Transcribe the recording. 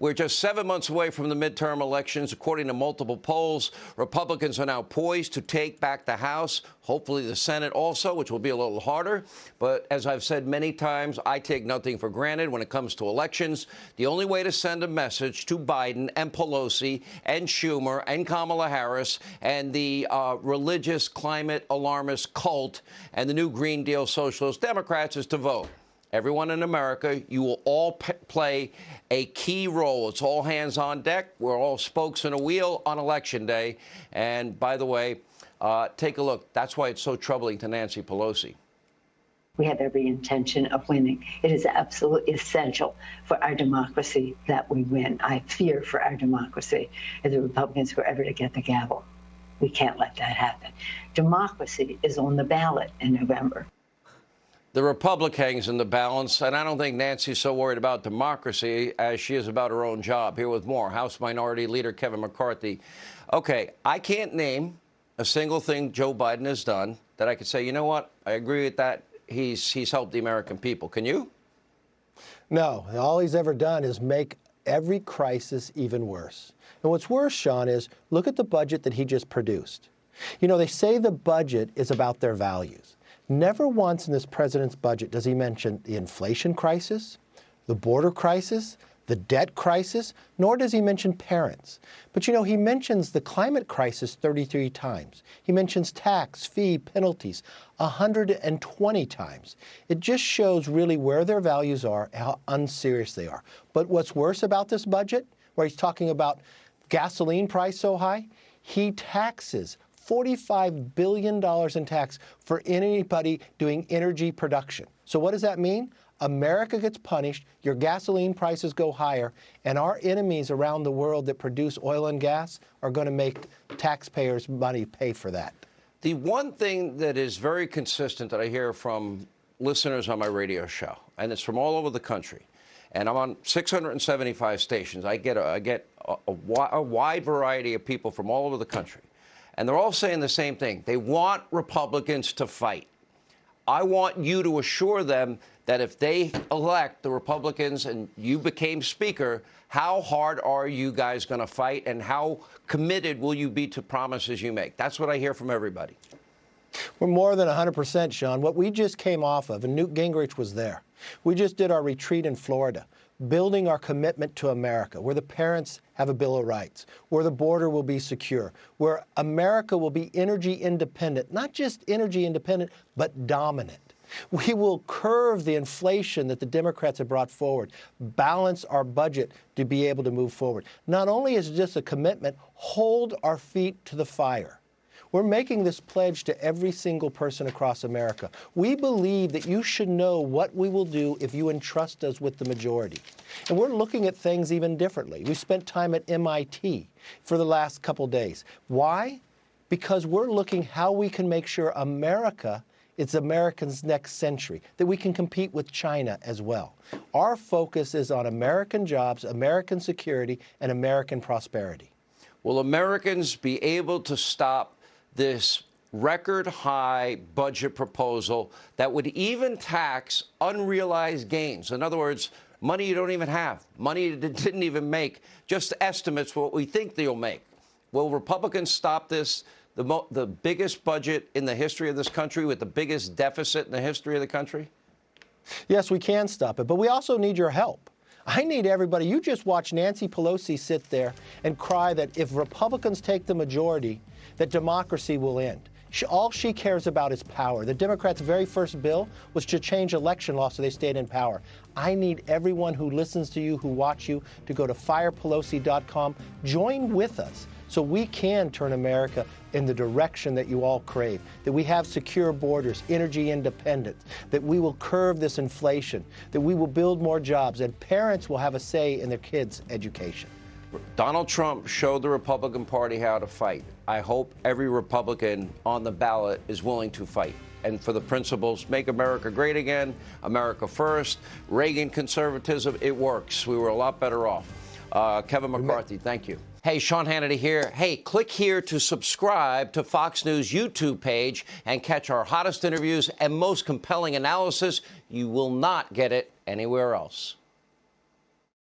We're just 7 months away from the midterm elections. According to multiple polls, Republicans are now poised to take back the House, hopefully the Senate also, which will be a little harder. But as I've said many times, I take nothing for granted when it comes to elections. The only way to send a message to Biden and Pelosi and Schumer and Kamala Harris and the religious climate alarmist cult and the new Green Deal socialist Democrats is to vote. Everyone in America, you will all play a key role. It's all hands on deck. We're all spokes in a wheel on Election Day. And by the way, take a look. That's why it's so troubling to Nancy Pelosi. We have every intention of winning. It is absolutely essential for our democracy that we win. I fear for our democracy if the Republicans were ever to get the gavel. We can't let that happen. Democracy is on the ballot in November. The Republic hangs in the balance, and I don't think Nancy's so worried about democracy as she is about her own job. Here with more, House Minority Leader Kevin McCarthy. Okay, I can't name a single thing Joe Biden has done that I could say, you know what, I agree with that. He's helped the American people. Can you? No, all he's ever done is make every crisis even worse. And what's worse, Sean, is look at the budget that he just produced. You know, they say the budget is about their values. Never once in this president's budget does he mention the inflation crisis, the border crisis, the debt crisis, nor does he mention parents. But, you know, he mentions the climate crisis 33 times. He mentions tax, fee, penalties 120 times. It just shows really where their values are, how unserious they are. But what's worse about this budget, where he's talking about gasoline price so high, he taxes $45 billion in tax for anybody doing energy production. So what does that mean? America gets punished, your gasoline prices go higher, and our enemies around the world that produce oil and gas are going to make taxpayers' money pay for that. The one thing that is very consistent that I hear from listeners on my radio show, and it's from all over the country, and I'm on 675 stations. I get a wide variety of people from all over the country. And they're all saying the same thing. They want Republicans to fight. I want you to assure them that if they elect the Republicans and you became Speaker, how hard are you guys going to fight and how committed will you be to promises you make? That's what I hear from everybody. We're more than 100%, Sean. What we just came off of, and Newt Gingrich was there. We just did our retreat in Florida, building our commitment to America, where the parents have a Bill of Rights, where the border will be secure, where America will be energy independent, not just energy independent, but dominant. We will curve the inflation that the Democrats have brought forward, balance our budget to be able to move forward. Not only is it just a commitment, hold our feet to the fire. We're making this pledge to every single person across America. We believe that you should know what we will do if you entrust us with the majority. And we're looking at things even differently. We spent time at MIT for the last couple days. Why? Because we're looking how we can make sure America is Americans' next century, that we can compete with China as well. Our focus is on American jobs, American security, and American prosperity. Will Americans be able to stop this record high budget proposal that would even tax unrealized gains? In other words, money you don't even have, money that didn't even make, just estimates what we think they'll make. Will Republicans stop this, the biggest budget in the history of this country with the biggest deficit in the history of the country? Yes, we can stop it, but we also need your help. I need everybody. You just watch Nancy Pelosi sit there and cry that if Republicans take the majority, that democracy will end. All she cares about is power. The Democrats' very first bill was to change election law so they stayed in power. I need everyone who listens to you, who watch you, to go to firepelosi.com. Join with us so we can turn America in the direction that you all crave, that we have secure borders, energy independence, that we will curb this inflation, that we will build more jobs, and parents will have a say in their kids' education. Donald Trump showed the Republican Party how to fight. I hope every Republican on the ballot is willing to fight. And for the principles, make America great again, America first, Reagan conservatism, it works. We were a lot better off. Kevin McCarthy, thank you. Hey, Sean Hannity here. Hey, click here to subscribe to Fox News YouTube page and catch our hottest interviews and most compelling analysis. You will not get it anywhere else.